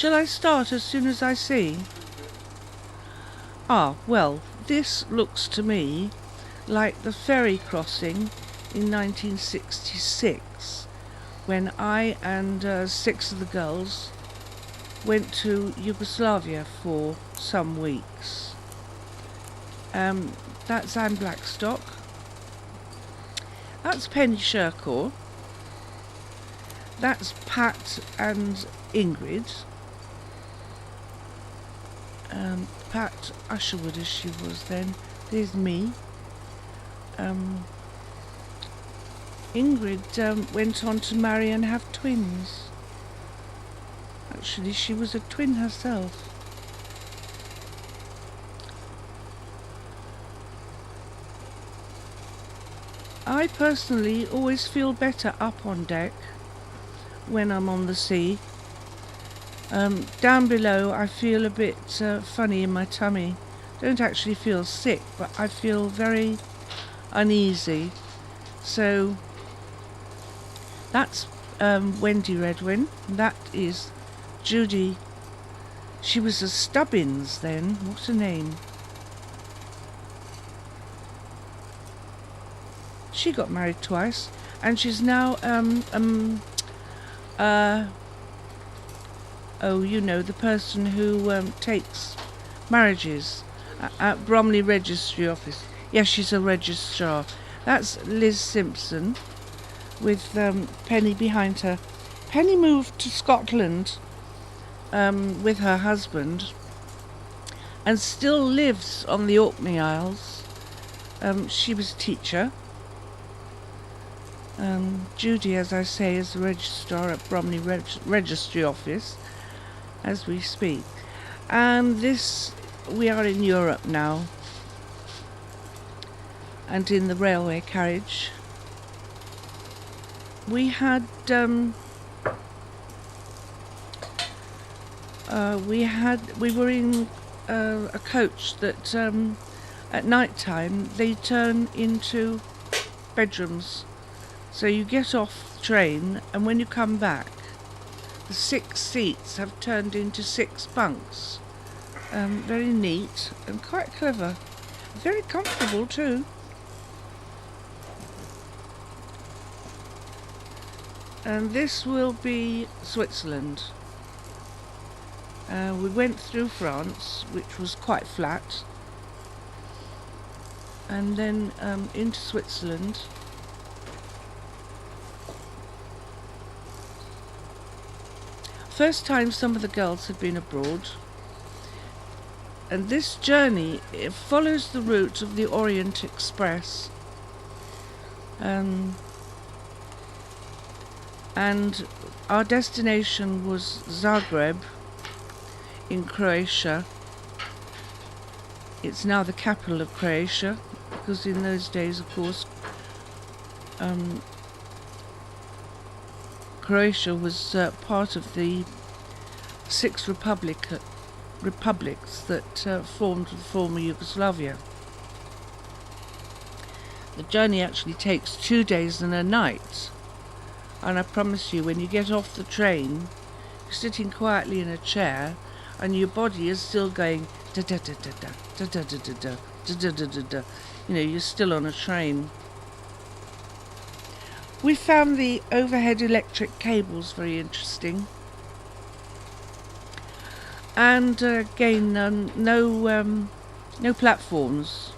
Shall I start as soon as I see? Ah, well, this looks to me like the ferry crossing in 1966, when I and 6 of the girls went to Yugoslavia for some weeks. That's Anne Blackstock. That's Penny Shercourt. That's Pat and Ingrid. Pat Usherwood as she was then. There's me. Ingrid went on to marry and have twins. Actually, she was a twin herself. I personally always feel better up on deck when I'm on the sea. Down below I feel a bit funny in my tummy. Don't actually feel sick, but I feel very uneasy. So that's Wendy Redwin. That is Judy. She was a Stubbins then. What's her name? She got married twice, and she's now oh, you know, the person who takes marriages at Bromley Registry Office. Yes, she's a registrar. That's Liz Simpson with Penny behind her. Penny moved to Scotland with her husband and still lives on the Orkney Isles. She was a teacher. Judy, as I say, is the registrar at Bromley Registry Office as we speak. And this, we are in Europe now, and in the railway carriage. We had we were in a coach that at night time they turn into bedrooms. So you get off the train, and when you come back, the 6 seats have turned into 6 bunks. Very neat and quite clever. Very comfortable too. And this will be Switzerland. We went through France, which was quite flat, and then into Switzerland. First time some of the girls had been abroad, and this journey, it follows the route of the Orient Express, and our destination was Zagreb in Croatia. It's now the capital of Croatia, because in those days, of course, Croatia was part of the 6 republics that formed the former Yugoslavia. The journey actually takes 2 days and a night, and I promise you, when you get off the train, you're sitting quietly in a chair, and your body is still going da da da da da da da da da da da da da da. You know, you're still on a train. We found the overhead electric cables very interesting, and again, no platforms,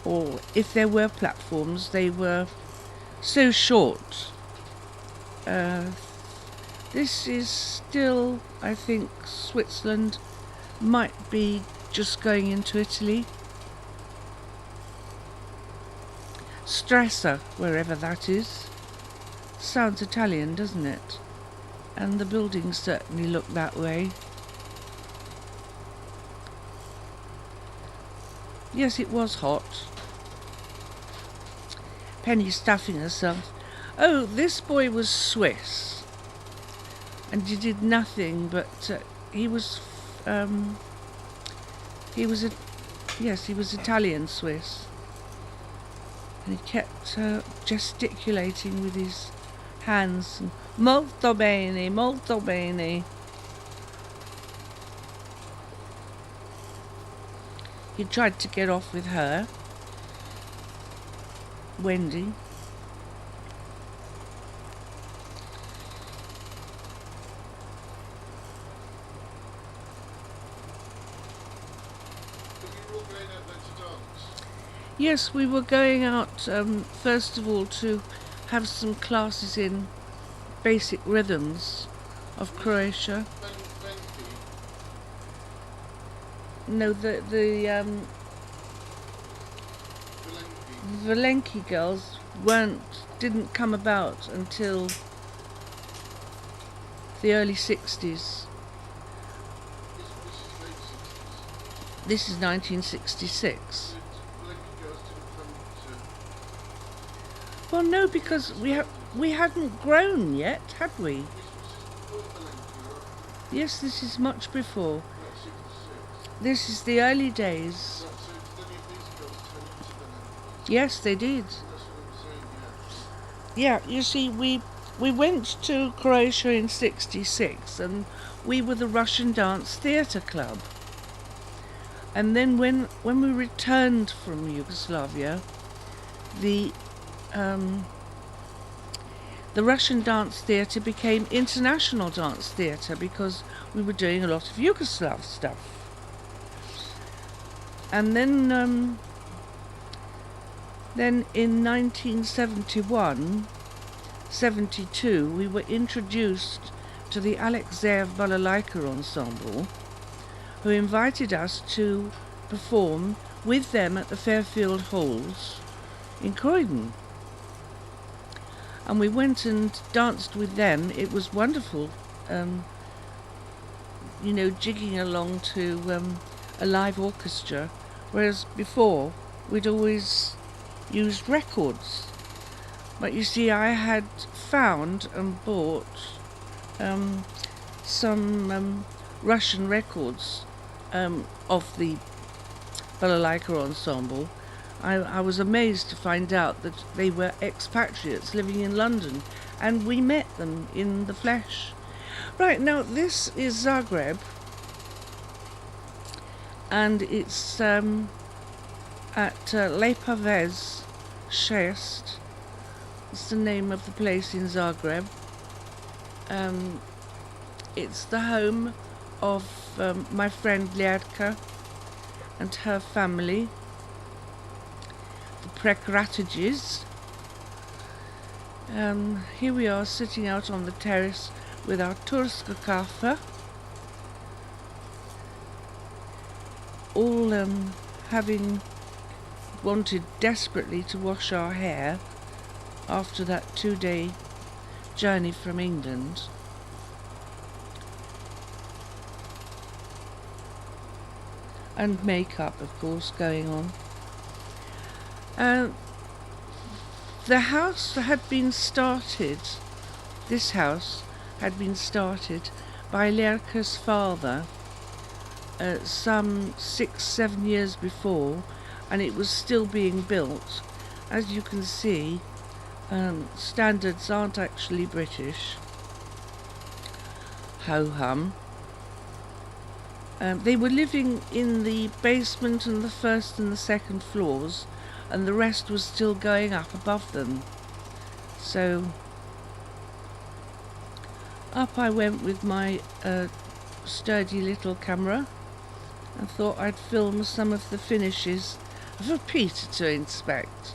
or if there were platforms, they were so short. This is still, I think, Switzerland, might be just going into Italy. Stresa, wherever that is. Sounds Italian, doesn't it? And the buildings certainly look that way. Yes, it was hot. Penny stuffing herself. Oh, this boy was Swiss, and he did nothing but he was Italian Swiss. And he kept gesticulating with his hands. Molto bene, molto bene. he tried to get off with her, Wendy. Yes, we were going out, first of all, to have some classes in basic rhythms of Croatia. No, the Valenki girls didn't come about until the early 60s. This is 1966. Well, no, because we hadn't grown yet, had we? Yes, this is much before. This is the early days. Yes, they did. Yeah, you see, we went to Croatia in 66, and we were the Russian Dance Theatre Club. And then when we returned from Yugoslavia, the Russian Dance Theatre became International Dance Theatre because we were doing a lot of Yugoslav stuff. And then in 1971-72, we were introduced to the Alexeyev Balalaika Ensemble, who invited us to perform with them at the Fairfield Halls in Croydon. And we went and danced with them. It was wonderful, jigging along to a live orchestra, whereas before we'd always used records. But you see, I had found and bought some Russian records of the Balalaika Ensemble. I was amazed to find out that they were expatriates living in London, and we met them in the flesh. Right, now this is Zagreb, and it's at Lepa Vez 6. It's the name of the place in Zagreb. It's the home of my friend Liadka and her family, the Prekratiges. Here we are sitting out on the terrace with our Turska kafe, all having wanted desperately to wash our hair after that 2-day journey from England. And makeup, of course, going on. The house had been started, this house had been started by Lerka's father some 6-7 years before, and it was still being built. As you can see, standards aren't actually British. Ho-hum. They were living in the basement and the first and the second floors, and the rest was still going up above them. So up I went with my sturdy little camera and thought I'd film some of the finishes for Peter to inspect.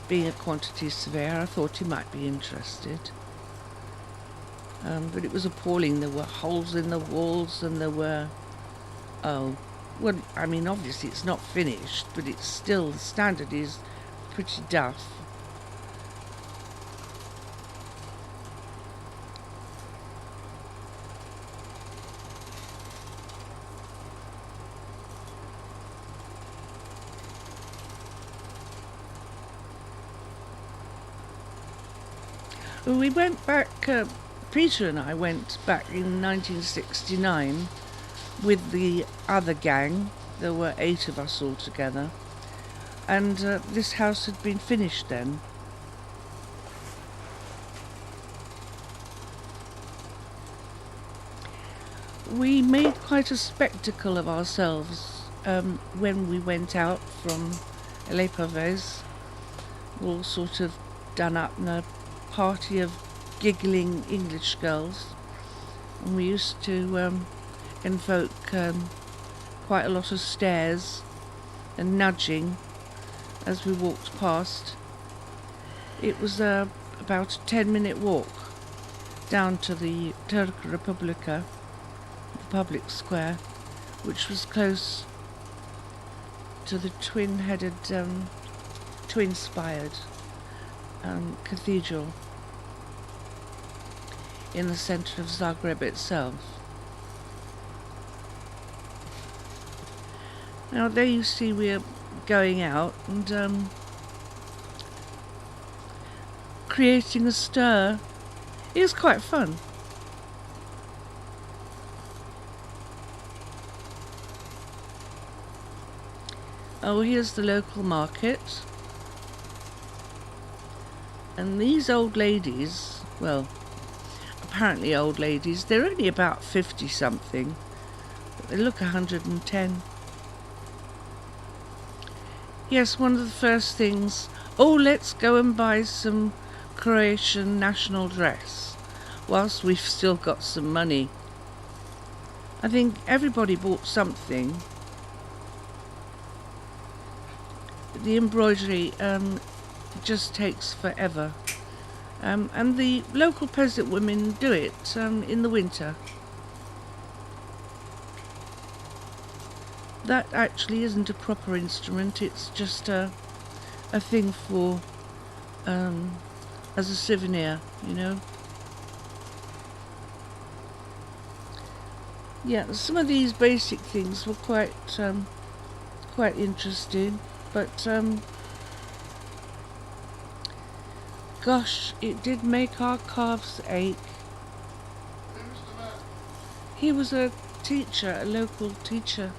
Being a quantity surveyor, I thought he might be interested. But it was appalling. There were holes in the walls, and there were... obviously it's not finished, but it's still, the standard is pretty duff. We went back, Peter and I went back in 1969 with the other gang. There were 8 of us altogether, and this house had been finished then. We made quite a spectacle of ourselves when we went out from Les Pavés, all sort of done up in a party of giggling English girls, and we used to invoke quite a lot of stares and nudging as we walked past. It was about a 10-minute walk down to the Turca Republica, the public square, which was close to the twin-headed, twin-spired cathedral in the centre of Zagreb itself. Now there you see we're going out and creating a stir. It was quite fun. Oh, here's the local market. And these old ladies, well, apparently old ladies, they're only about 50 something, but they look 110. Yes, one of the first things, oh, let's go and buy some Croatian national dress whilst we've still got some money. I think everybody bought something. The embroidery just takes forever, and the local peasant women do it in the winter. That actually isn't a proper instrument, it's just a thing for as a souvenir, you know. Yeah, some of these basic things were quite interesting, but gosh, it did make our calves ache. He was a teacher, a local teacher,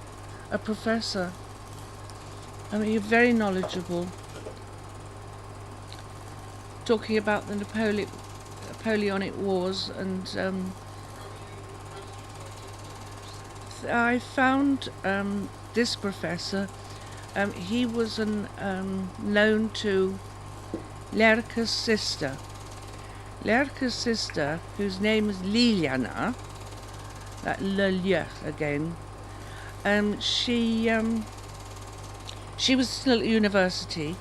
a professor. I mean, very knowledgeable, talking about the Napoleonic Wars, and I found this professor. He was known to Lerka's sister. Lerka's sister, whose name is Liliana, that Lelya again. She was still at university,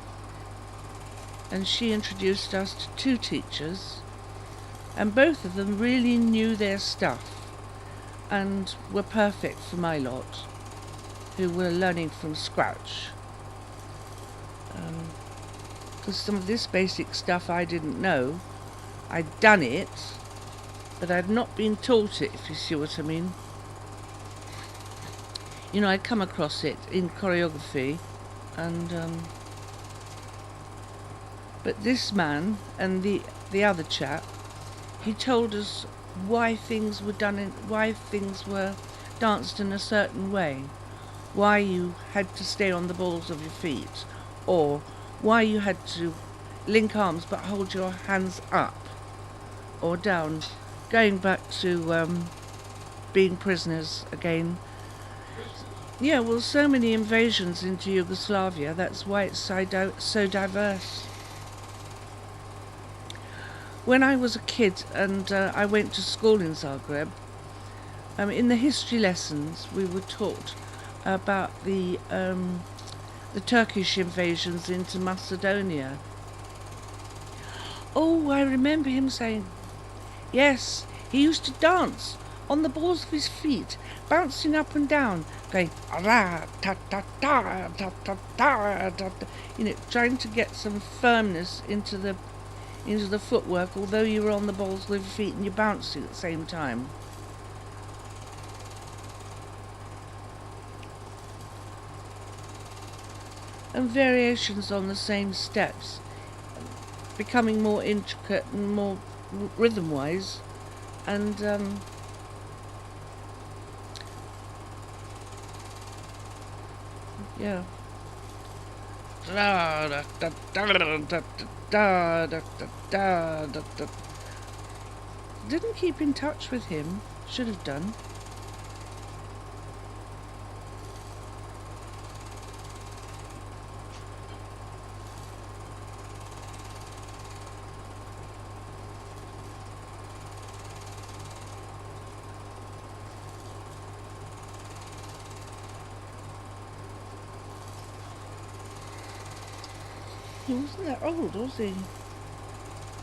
and she introduced us to two teachers, and both of them really knew their stuff and were perfect for my lot, who were learning from scratch. Because some of this basic stuff I didn't know. I'd done it, but I'd not been taught it, if you see what I mean. You know, I'd come across it in choreography, and but this man and the other chap, he told us why things were done, why things were danced in a certain way, why you had to stay on the balls of your feet, or why you had to link arms but hold your hands up or down, going back to being prisoners again. Yeah, well, so many invasions into Yugoslavia, that's why it's so diverse. When I was a kid and I went to school in Zagreb, in the history lessons we were taught about the Turkish invasions into Macedonia. Oh, I remember him saying, yes, he used to dance on the balls of his feet, bouncing up and down, going ra ta ta ta ta ta ta ta, you know, trying to get some firmness into the footwork, although you were on the balls of your feet and you're bouncing at the same time. And variations on the same steps, becoming more intricate and more rhythm-wise, and yeah. Didn't keep in touch with him, should have done. He wasn't that old, was he?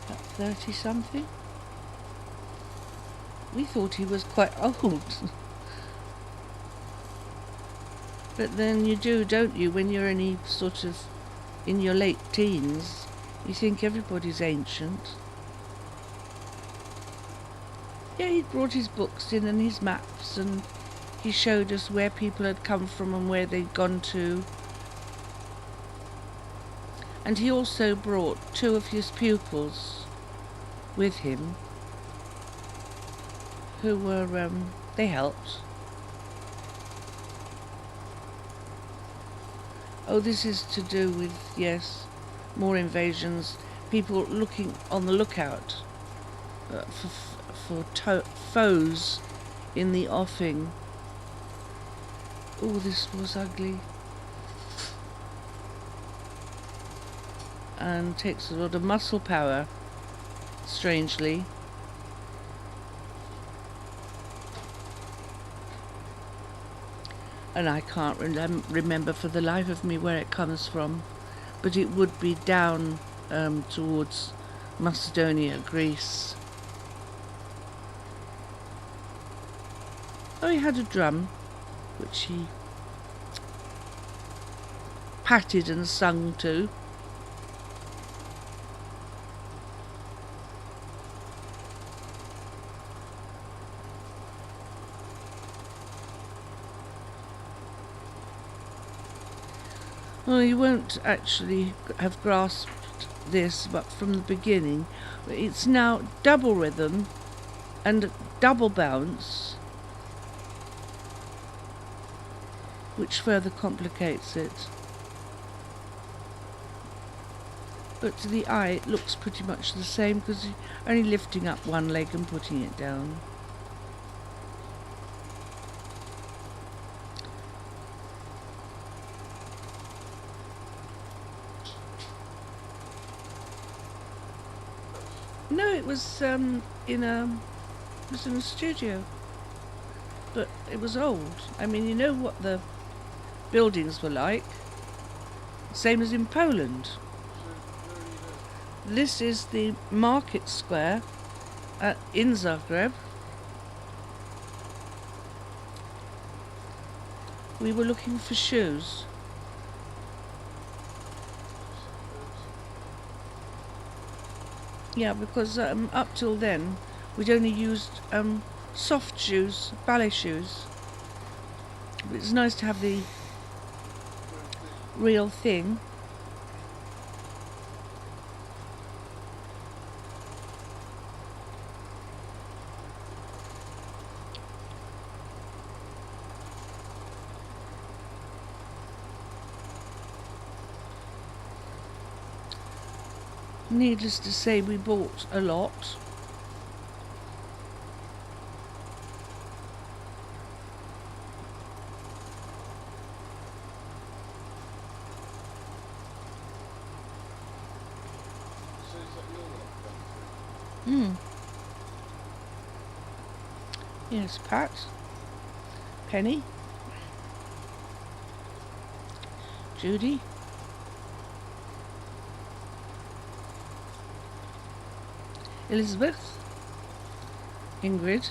About 30 something? We thought he was quite old. But then you do, don't you, when you're only sort of in your late teens, you think everybody's ancient. Yeah, he brought his books in and his maps, and he showed us where people had come from and where they'd gone to. And he also brought 2 of his pupils with him, who were, they helped. Oh, this is to do with, yes, more invasions, people looking on the lookout for foes in the offing. Oh, this was ugly. And takes a lot of muscle power, strangely. And I can't remember for the life of me where it comes from, but it would be down towards Macedonia, Greece. Oh, he had a drum, which he patted and sung to. Well, you won't actually have grasped this, but from the beginning, it's now double rhythm and double bounce, which further complicates it. But to the eye, it looks pretty much the same because you're only lifting up one leg and putting it down. No, it was in a studio, but it was old. I mean, you know what the buildings were like, same as in Poland. This is the market square in Zagreb. We were looking for shoes. Yeah, because up till then we'd only used soft shoes, ballet shoes. But it's nice to have the real thing. Needless to say, we bought a lot. Yes, Pat, Penny, Judy, Elizabeth, Ingrid,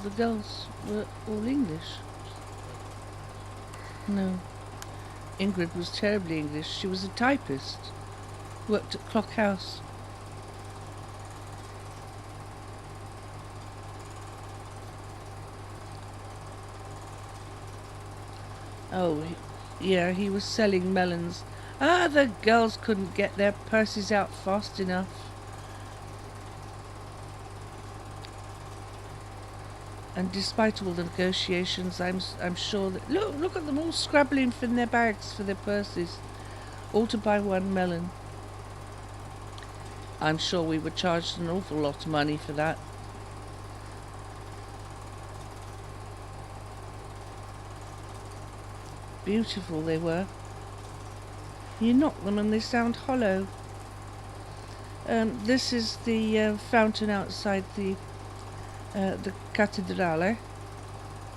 the girls were all English. No, Ingrid was terribly English. She was a typist, worked at Clock House. Oh, yeah, he was selling melons. Ah, the girls couldn't get their purses out fast enough. And despite all the negotiations, I'm sure that look at them all scrabbling for their bags, for their purses, all to buy one melon. I'm sure we were charged an awful lot of money for that. Beautiful they were. You knock them and they sound hollow. This is the fountain outside the the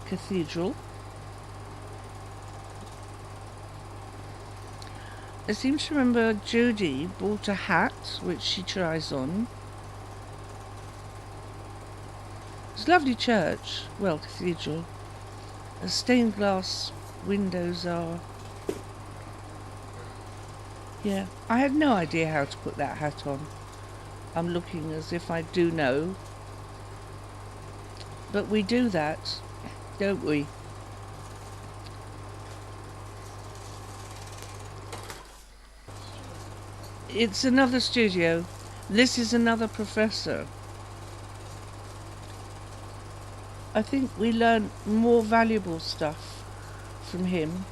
Cathedral. I seem to remember Judy bought a hat which she tries on. It's a lovely church, well, cathedral. The stained glass windows are... Yeah, I had no idea how to put that hat on. I'm looking as if I do know. But we do that, don't we? It's another studio. This is another professor. I think we learn more valuable stuff from him.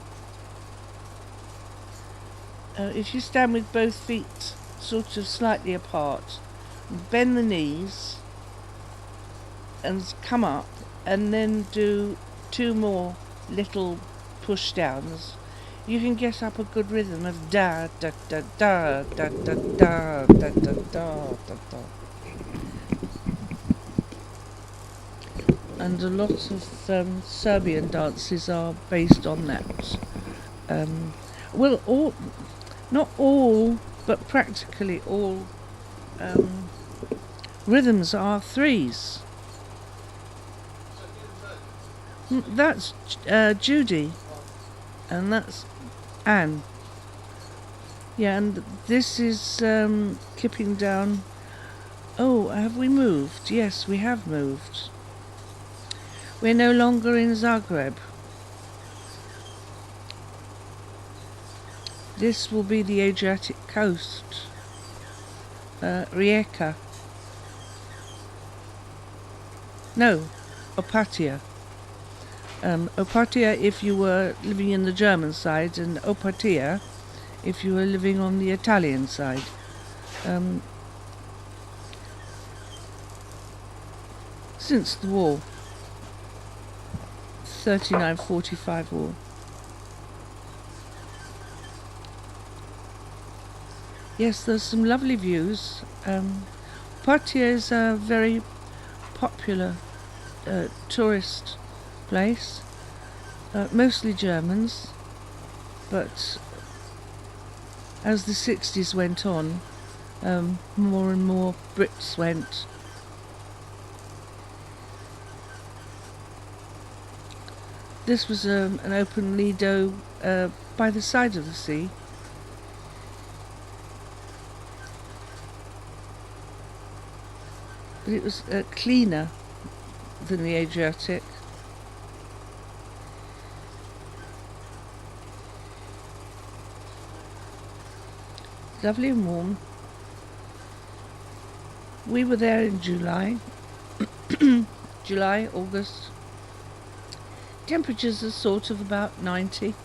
If you stand with both feet sort of slightly apart, bend the knees and come up, and then do 2 more little push downs, you can get up a good rhythm of da da da da da da da da da da da. And a lot of Serbian dances are based on that. Well, not all, but practically all rhythms are 3s. That's Judy, and that's Anne. Yeah, and this is Kipping Down. Oh, have we moved? Yes, we have moved. We're no longer in Zagreb. This will be the Adriatic coast. Rijeka. No, Opatija. Opatija if you were living in the German side, and Opatija if you were living on the Italian side. Since the war, 39-45 war. Yes, there's some lovely views. Opatija is a very popular tourist place, mostly Germans, but as the 60s went on, more and more Brits went. This was an open lido by the side of the sea. But it was cleaner than the Adriatic. Lovely and warm. We were there in July, August. Temperatures are sort of about 90.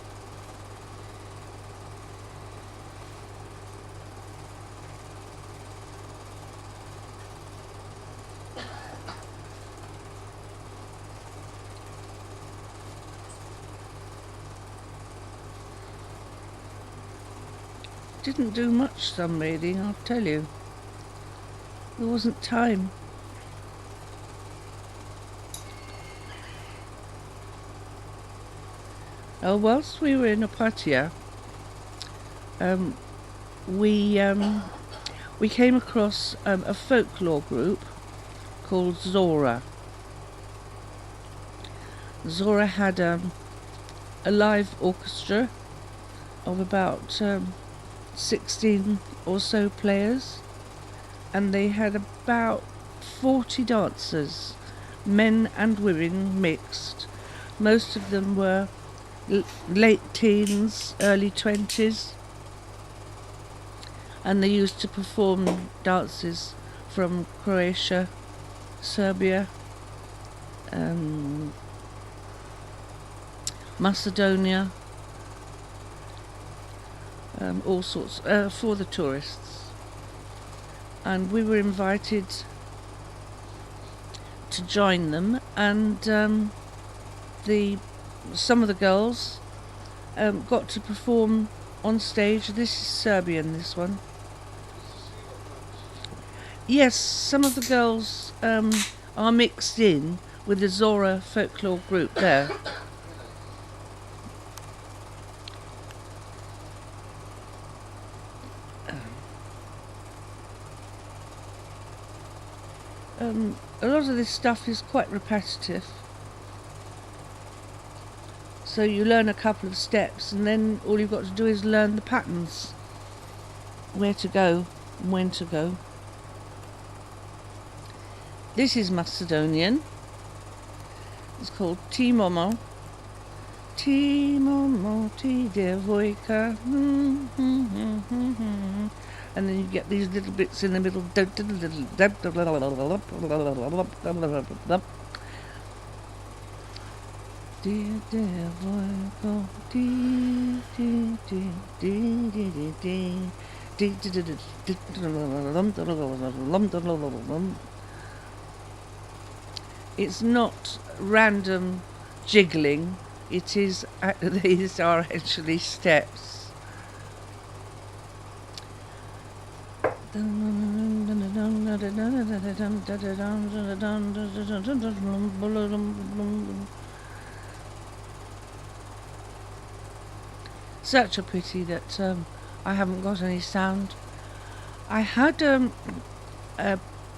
Didn't do much sunbathing, I'll tell you. There wasn't time. Whilst we were in Opatija, we came across a folklore group called Zora. Zora had a live orchestra of about 16 or so players, and they had about 40 dancers, men and women mixed. Most of them were late teens, early 20s, and they used to perform dances from Croatia, Serbia, Macedonia, all sorts, for the tourists. And we were invited to join them, and some of the girls got to perform on stage. This is Serbian, this one. Yes, some of the girls are mixed in with the Zora Folklore Group there. A lot of this stuff is quite repetitive. So you learn a couple of steps and then all you've got to do is learn the patterns. Where to go and when to go. This is Macedonian. It's called Ti Momo. Ti Momo, Ti Devojka. And then you get these little bits in the middle. It's not random jiggling. It is. These are actually steps. Such a pity that I haven't got any sound. I had a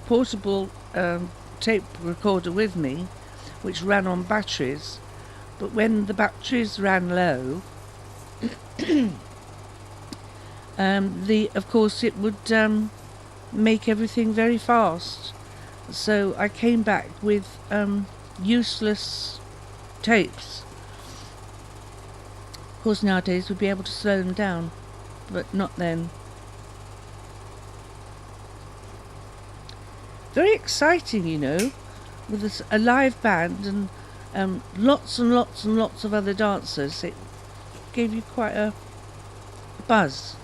portable tape recorder with me, which ran on batteries, but when the batteries ran low, of course it would make everything very fast. So I came back with useless tapes. Of course nowadays we'd be able to slow them down, but not then. Very exciting, you know, with a live band and lots and lots and lots of other dancers. It gave you quite a buzz.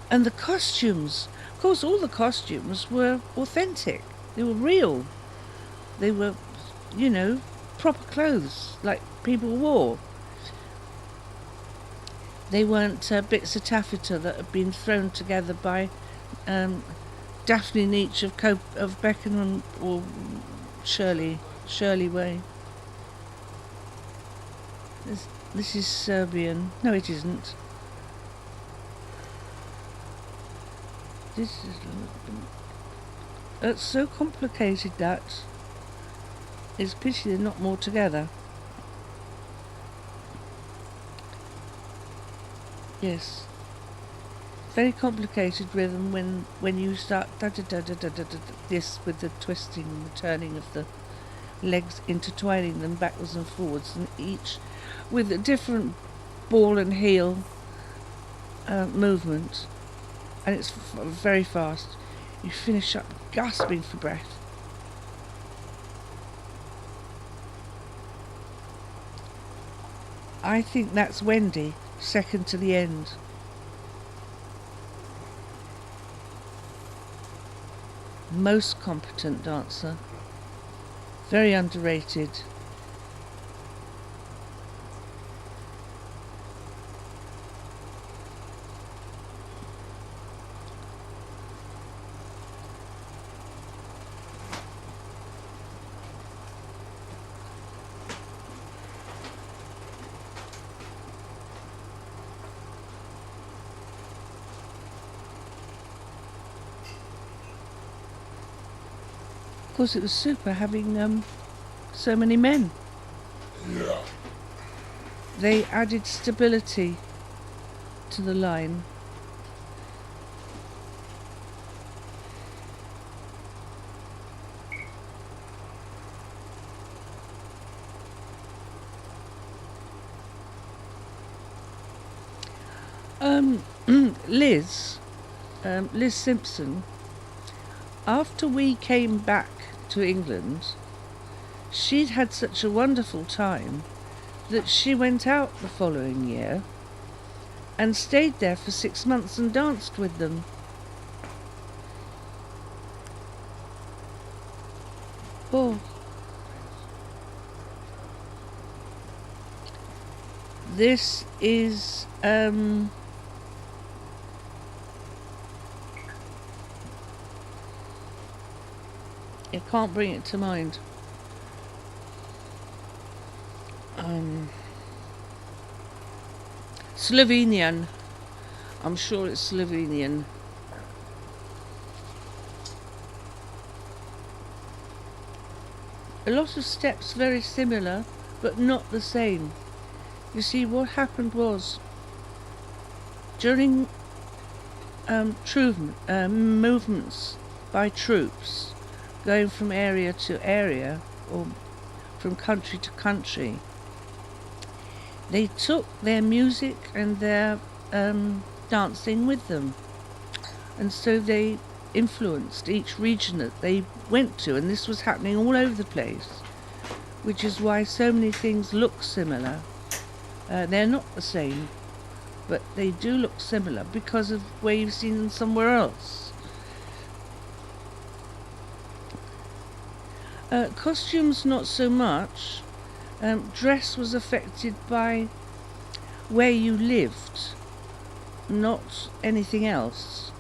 And the costumes, of course all the costumes were authentic. They were real. They were, you know, proper clothes like people wore. They weren't bits of taffeta that had been thrown together by Daphne Neech of Beckenham or Shirley Way. This is Serbian. No, it isn't. This is. It's so complicated that it's a pity they're not more together. Yes. Very complicated rhythm when you start this with the twisting and the turning of the legs, intertwining them backwards and forwards, and each with a different ball and heel movement, and it's very fast. You finish up gasping for breath. I think that's Wendy, second to the end. Most competent dancer. Very underrated. Of course, it was super having so many men. Yeah. They added stability to the line. Liz Simpson, after we came back to England, she'd had such a wonderful time that she went out the following year and stayed there for 6 months and danced with them. Oh. This is I can't bring it to mind. Slovenian. I'm sure it's Slovenian. A lot of steps very similar, but not the same. You see, what happened was, during movements by troops, going from area to area, or from country to country, they took their music and their dancing with them. And so they influenced each region that they went to, and this was happening all over the place, which is why so many things look similar. They're not the same, but they do look similar because of where you've seen them somewhere else. Costumes, not so much. Dress was affected by where you lived, not anything else.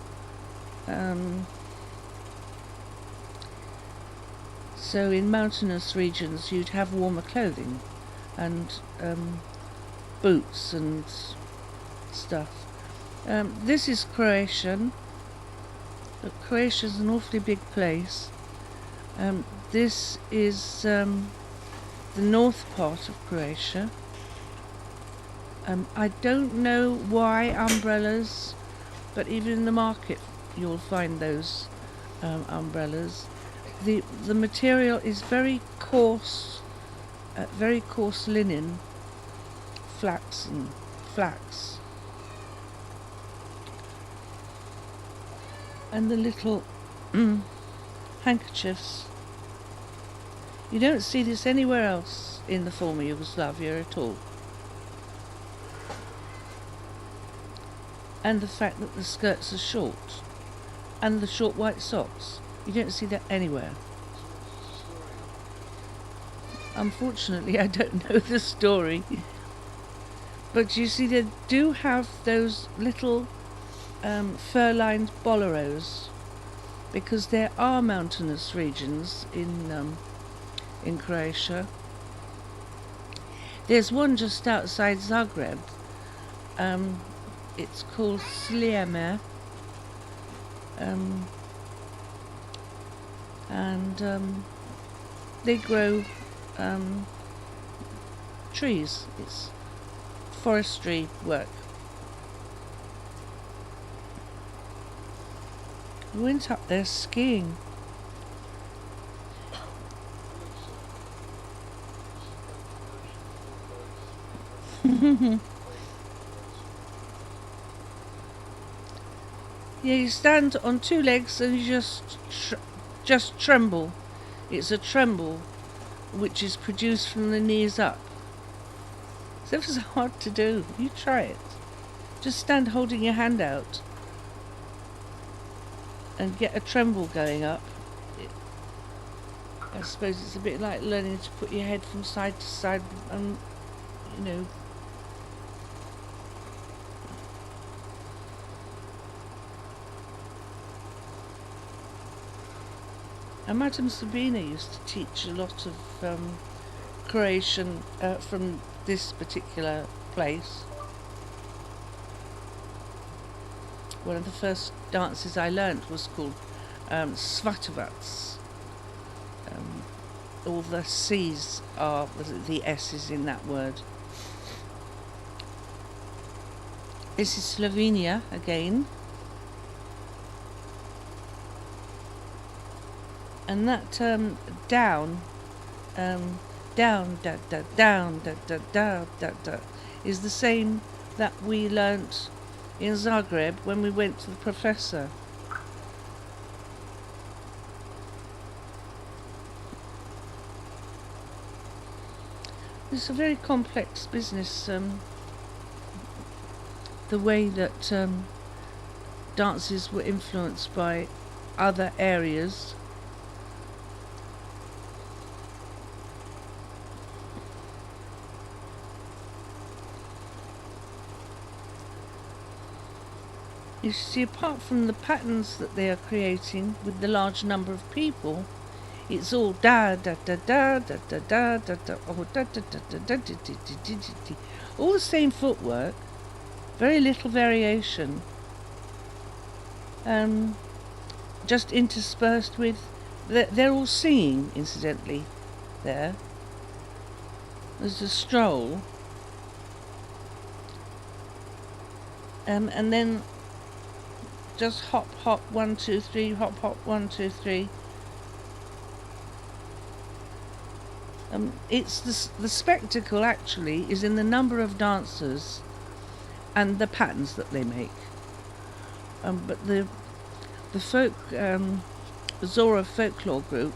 So in mountainous regions you'd have warmer clothing and boots and stuff. This is Croatian. Croatia's an awfully big place. This is the north part of Croatia. I don't know why umbrellas, but even in the market you'll find those umbrellas. The material is very coarse linen, flax. And the little handkerchiefs. You don't see this anywhere else in the former Yugoslavia at all. And the fact that the skirts are short, and the short white socks. You don't see that anywhere. Unfortunately, I don't know the story. But you see, they do have those little fur-lined boleros, because there are mountainous regions in Croatia. There's one just outside Zagreb. It's called Sljeme. They grow trees. It's forestry work. We went up there skiing. Yeah, you stand on two legs and you just tremble. It's a tremble which is produced from the knees up. So it was hard to do. You try it. Just stand holding your hand out and get a tremble going up. I suppose it's a bit like learning to put your head from side to side and, you know. And Madame Sabina used to teach a lot of Croatian from this particular place. One of the first dances I learnt was called Svatovac. All the C's are the S's in that word. This is Slovenia again. And that down, da da da, is the same that we learnt in Zagreb when we went to the professor. It's a very complex business, the way that dances were influenced by other areas. You see, apart from the patterns that they are creating with the large number of people, It's all da da da da da da da da da oh da da da da da da da da. All the same footwork, very little variation. Just interspersed with, they're all singing, incidentally. There's a stroll, and then just hop, hop, 1, 2, 3, hop, hop, 1, 2, 3. It's the spectacle actually is in the number of dancers and the patterns that they make. But the Zora Folklore Group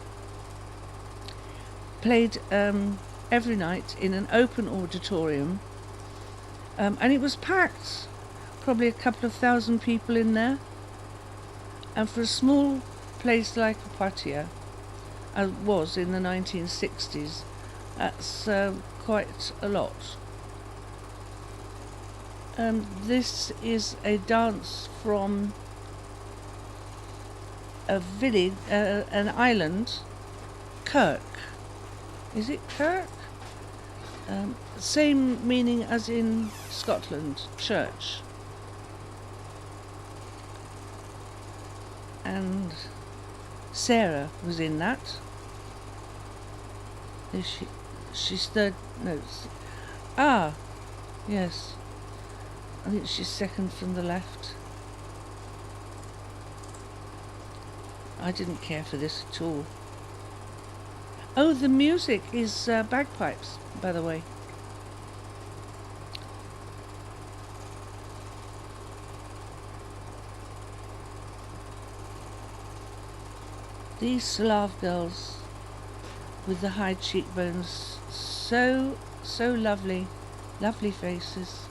played every night in an open auditorium, and it was packed, probably a couple of thousand people in there. And for a small place like Opatia, as was in the 1960s, that's quite a lot. This is a dance from a village, an island, Kirk. Is it Kirk? Same meaning as in Scotland, church. And Sarah was in that. She's third. No. Yes. I think she's second from the left. I didn't care for this at all. Oh, the music is bagpipes, by the way. These Slav girls with the high cheekbones, so lovely, lovely faces.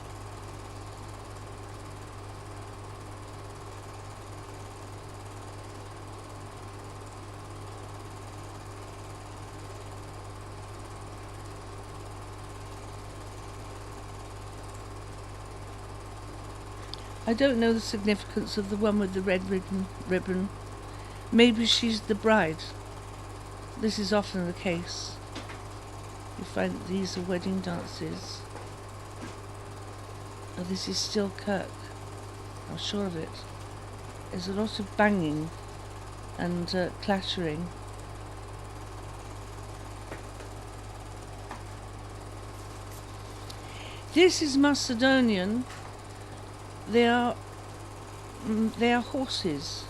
I don't know the significance of the one with the red ribbon. Maybe she's the bride. This is often the case. You find that these are wedding dances. Oh, this is still Kirk. I'm sure of it. There's a lot of banging and clattering. This is Macedonian. They are horses.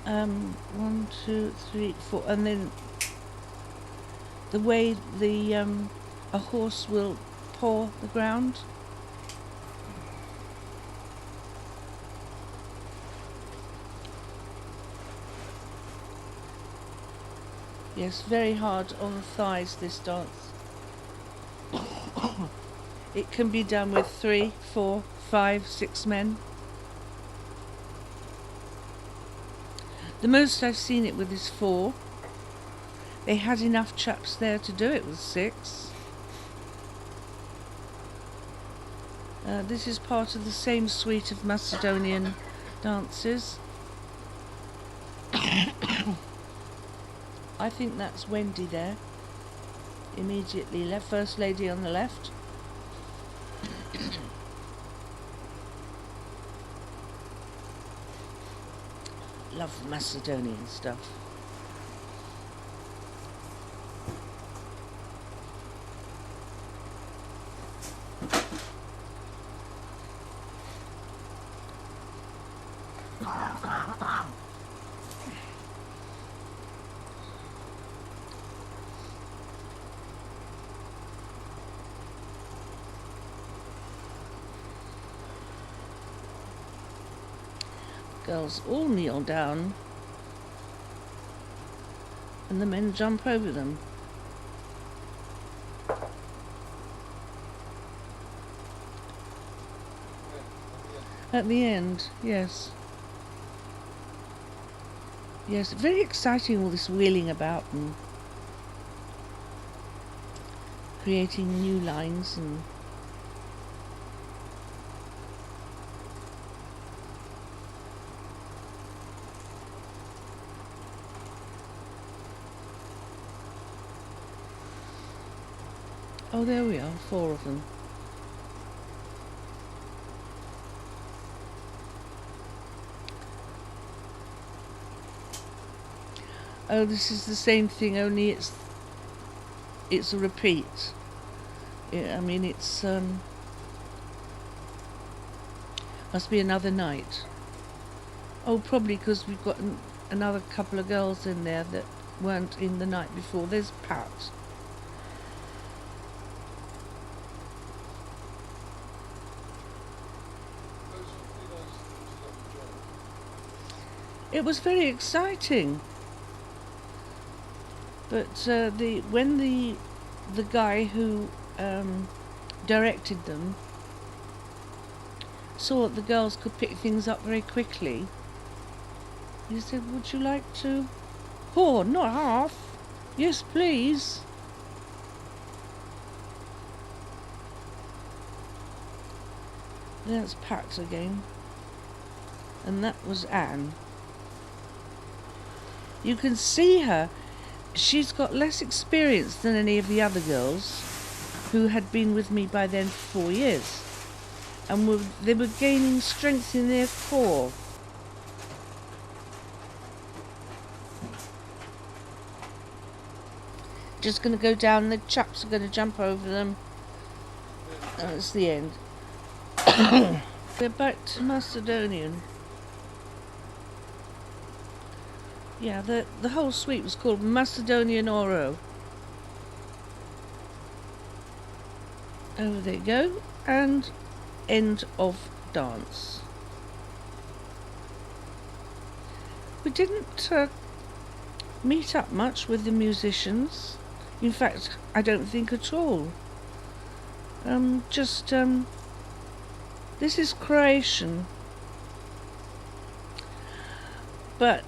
1, 2, 3, 4, and then the way a horse will paw the ground. Yes, very hard on the thighs, this dance. It can be done with 3, 4, 5, 6 men. The most I've seen it with is 4. They had enough chaps there to do it with 6. This is part of the same suite of Macedonian dances. I think that's Wendy there. Immediately left, first lady on the left. Love Macedonian stuff. Girls all kneel down and the men jump over them. At the end, yes. Yes, very exciting, all this wheeling about and creating new lines and Oh, there we are, 4 of them. Oh, this is the same thing, only it's a repeat. Yeah, I mean, it's must be another night. Oh, probably because we've got another couple of girls in there that weren't in the night before. There's Pat. It was very exciting, but when the guy who directed them saw that the girls could pick things up very quickly, he said, "Would you like to?" "Oh, not half." "Yes, please." That's Pat again, and that was Anne. You can see her. She's got less experience than any of the other girls who had been with me by then for 4 years, and they were gaining strength in their core. Just going to go down, the chaps are going to jump over them. That's the end. We're back to Macedonian. Yeah, the whole suite was called Macedonian Oro. Over they go, and end of dance. We didn't meet up much with the musicians. In fact, I don't think at all. This is Croatian, but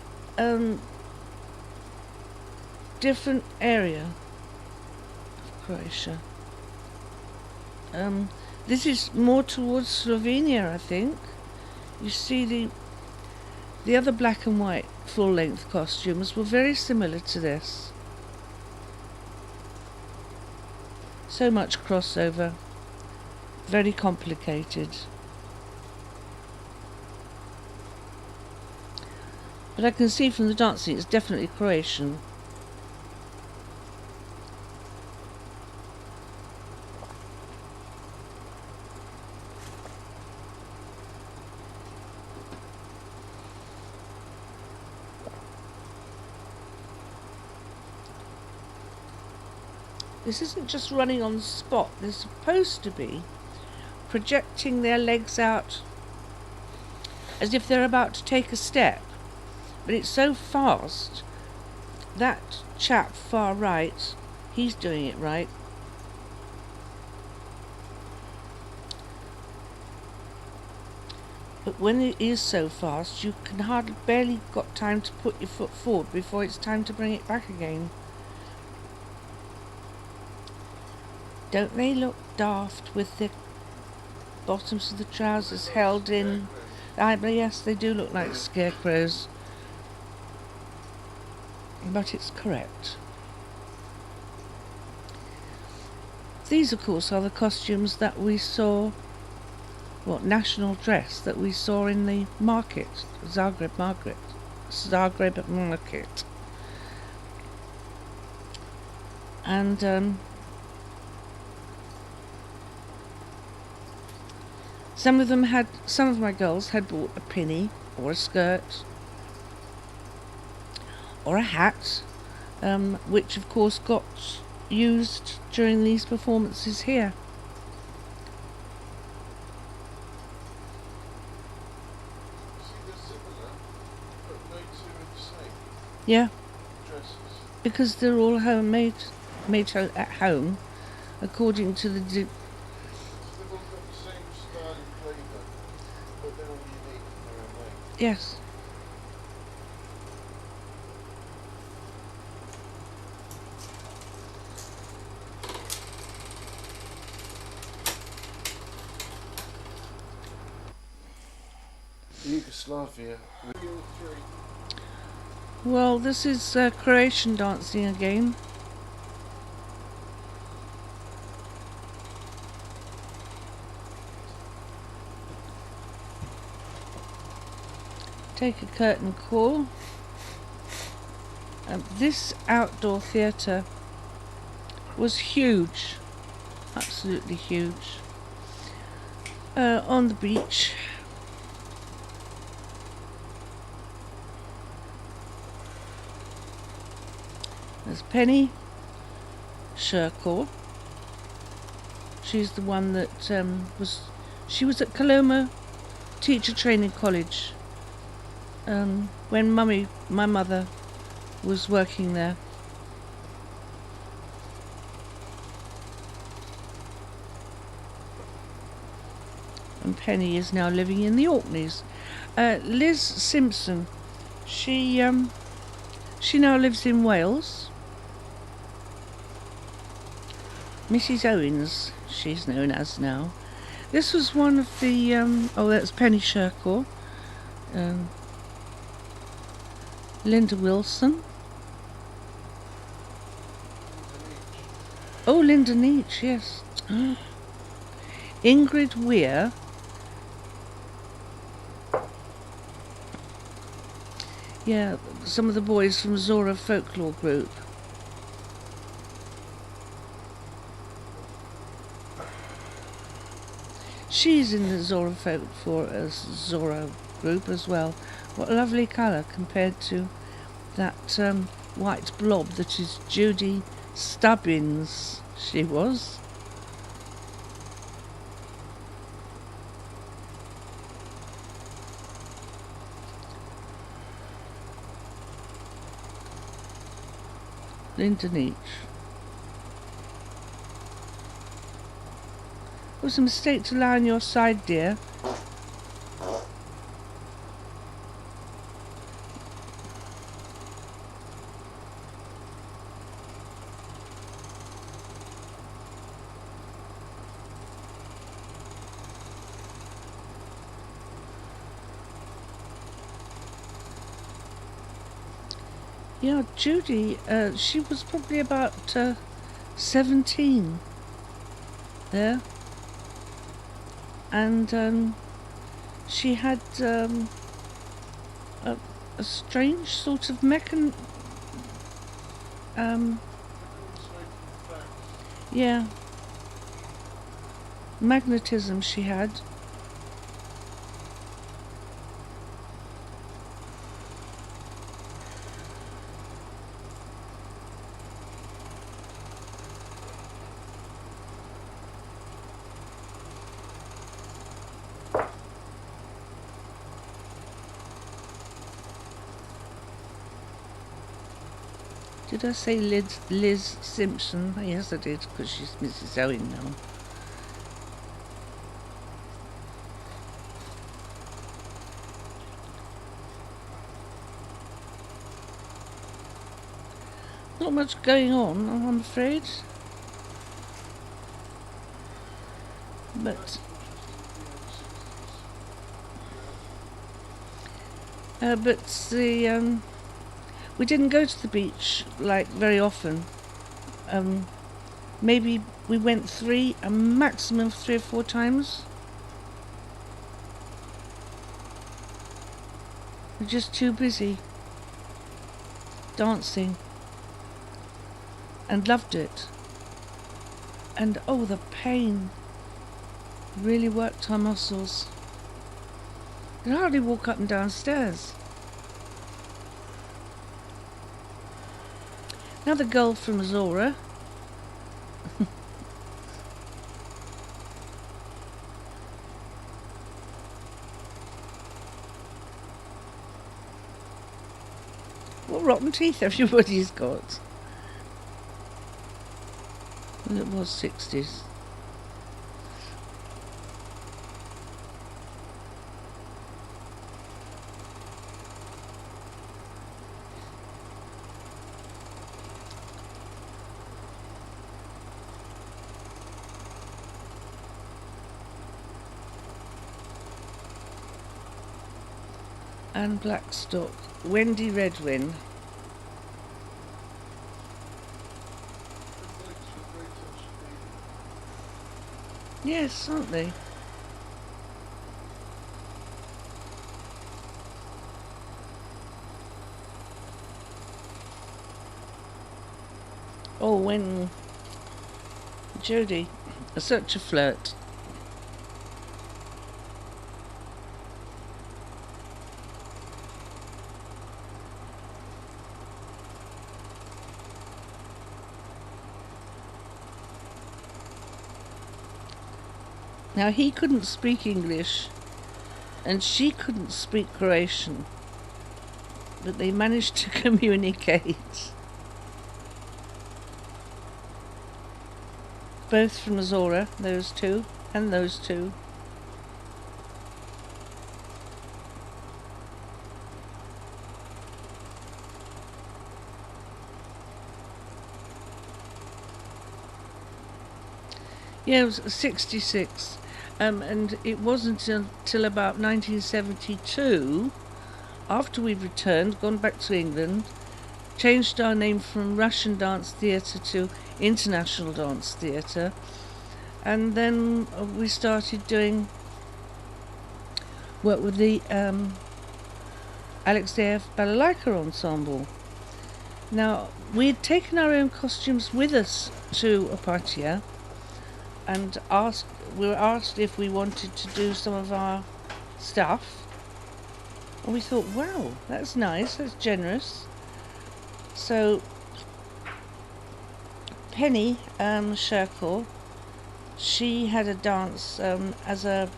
different area of Croatia. This is more towards Slovenia, I think. You see the other black and white full-length costumes were very similar to this. So much crossover, very complicated. But I can see from the dancing it's definitely Croatian. This isn't just running on the spot. They're supposed to be projecting their legs out as if they're about to take a step. But it's so fast. That chap far right, he's doing it right. But when it is so fast, you can barely got time to put your foot forward before it's time to bring it back again. Don't they look daft with the bottoms of the trousers held in? Yes, they do look like scarecrows. But it's correct. These, of course, are the costumes that we saw, national dress that we saw in the market, Zagreb market. And some of my girls had bought a pinny or a skirt or a hat, which of course got used during these performances here. Yeah, because they're all homemade, made at home, according to the yes. Yugoslavia. Well, this is Croatian dancing again. take a curtain call. This outdoor theatre was huge, absolutely huge. On the beach. There's Penny Shercourt. She's the one that she was at Coloma Teacher Training College when my mother, was working there. And Penny is now living in the Orkneys. Liz Simpson, she now lives in Wales. Mrs. Owens, she's known as now. This was one of the that's Penny Shercourt. Linda Wilson. Oh, Linda Neech, yes. Ingrid Weir. Yeah, some of the boys from Zora Folklore Group. She's in the Zora Group as well. What a lovely colour compared to that white blob that is Judy Stubbins. She was. Linda Neech. It was a mistake to lie on your side, dear. Yeah, Judy, she was probably about 17 there. And she had a strange sort of magnetism she had. Did I say Liz Simpson? Yes, I did, because she's Mrs. Owen now. Not much going on, I'm afraid. But the we didn't go to the beach like very often. Maybe we went a maximum of 3 or 4 times. We're just too busy dancing, and loved it. And oh, the pain really worked our muscles. I could hardly walk up and down stairs. Another girl from Zora. What rotten teeth everybody's got. Well, it was 60s. Anne Blackstock, Wendy Redwin. Yes, aren't they? when Jodie, such a flirt. Now he couldn't speak English and she couldn't speak Croatian, but they managed to communicate. Both from Zora, those two, and those two. Yeah, it was 66. And it wasn't until about 1972, after we'd returned, gone back to England, changed our name from Russian Dance Theatre to International Dance Theatre, and then we started doing work with the Alexeyev Balalaika Ensemble. Now, we'd taken our own costumes with us to Opatia, and we were asked if we wanted to do some of our stuff, and we thought, wow, that's nice, that's generous. So Penny Sherkle, she had a dance as a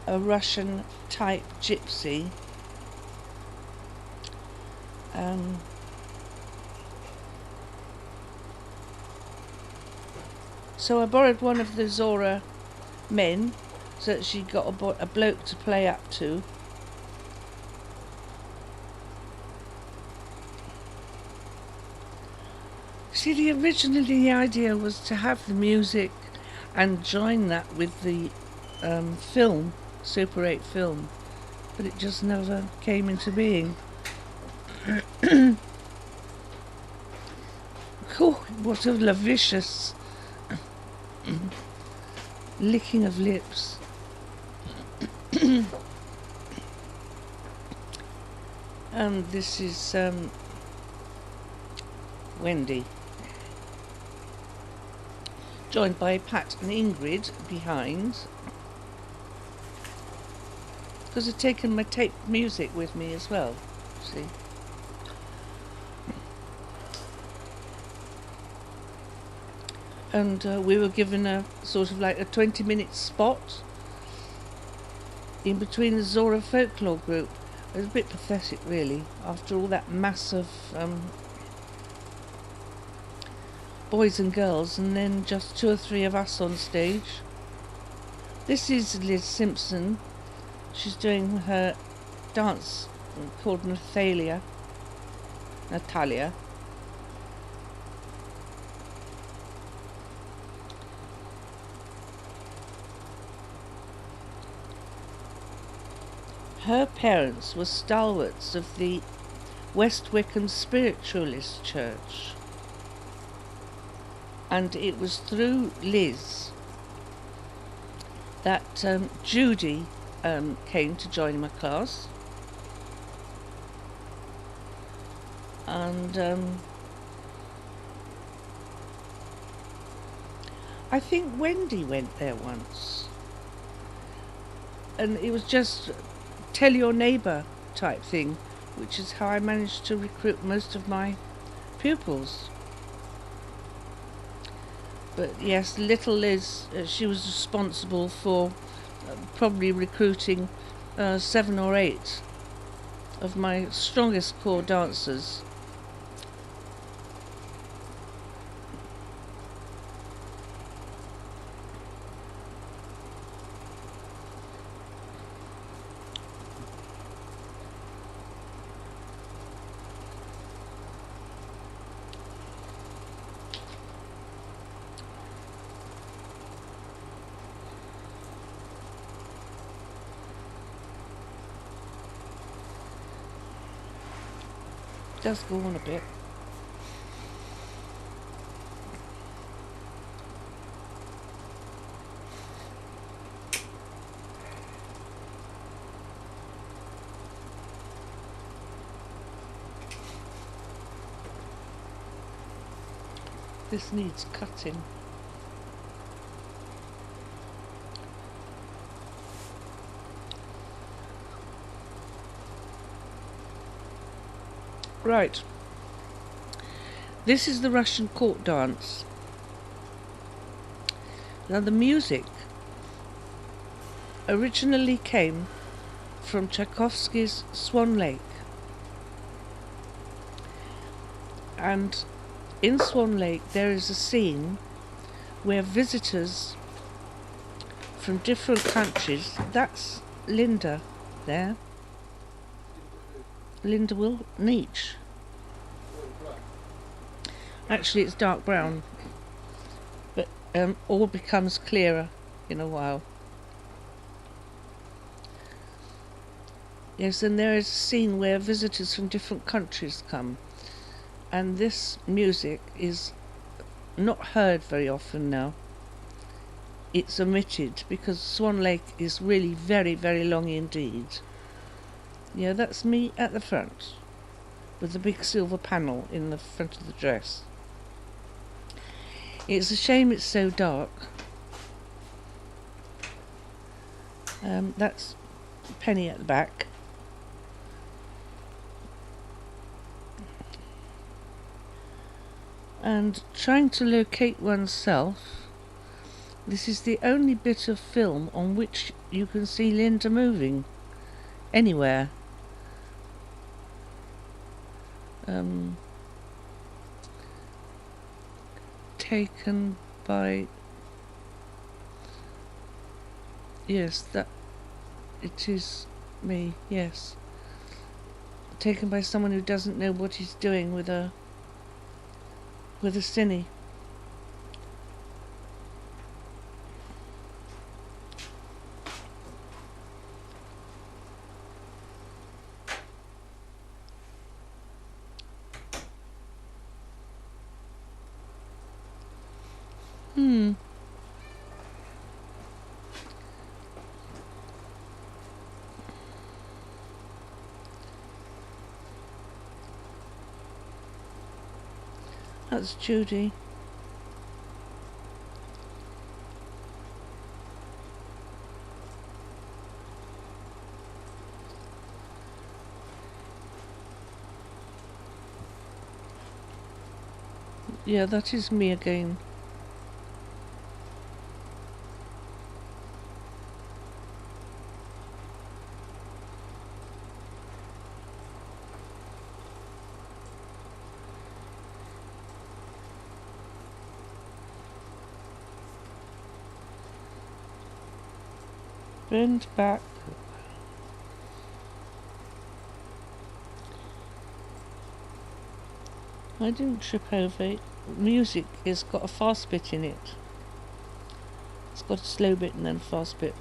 Russian type gypsy. So I borrowed one of the Zora men so that she got a bloke to play up to. See, originally the idea was to have the music and join that with the film, Super 8 film, but it just never came into being. Oh, what a lascivious licking of lips. And this is Wendy, joined by Pat and Ingrid behind, because I've taken my tape music with me as well, see. And we were given a sort of like a 20-minute spot in between the Zora Folklore Group. It was a bit pathetic, really, after all that mass of boys and girls, and then just 2 or 3 of us on stage. This is Liz Simpson. She's doing her dance called Natalia. Her parents were stalwarts of the West Wickham Spiritualist Church, and it was through Liz that Judy came to join my class, and I think Wendy went there once, and it was just tell your neighbour type thing, which is how I managed to recruit most of my pupils. But yes, little Liz, she was responsible for probably recruiting 7 or 8 of my strongest core dancers. Does go on a bit. This needs cutting. Right. This is the Russian court dance. Now the music originally came from Tchaikovsky's Swan Lake. And in Swan Lake there is a scene where visitors from different countries, that's Linda there, Linda Neech. Actually it's dark brown, but all becomes clearer in a while. Yes, and there is a scene where visitors from different countries come, and this music is not heard very often now. It's omitted because Swan Lake is really very, very long indeed. Yeah, that's me at the front with the big silver panel in the front of the dress. It's a shame it's so dark. That's Penny at the back. And trying to locate oneself, this is the only bit of film on which you can see Linda moving anywhere. Taken by, yes, that it is me, yes, taken by someone who doesn't know what he's doing with a cine. That's Judy. Yeah, that is me again. Bend back. I didn't trip over it. Music has got a fast bit in it. It's got a slow bit and then a fast bit.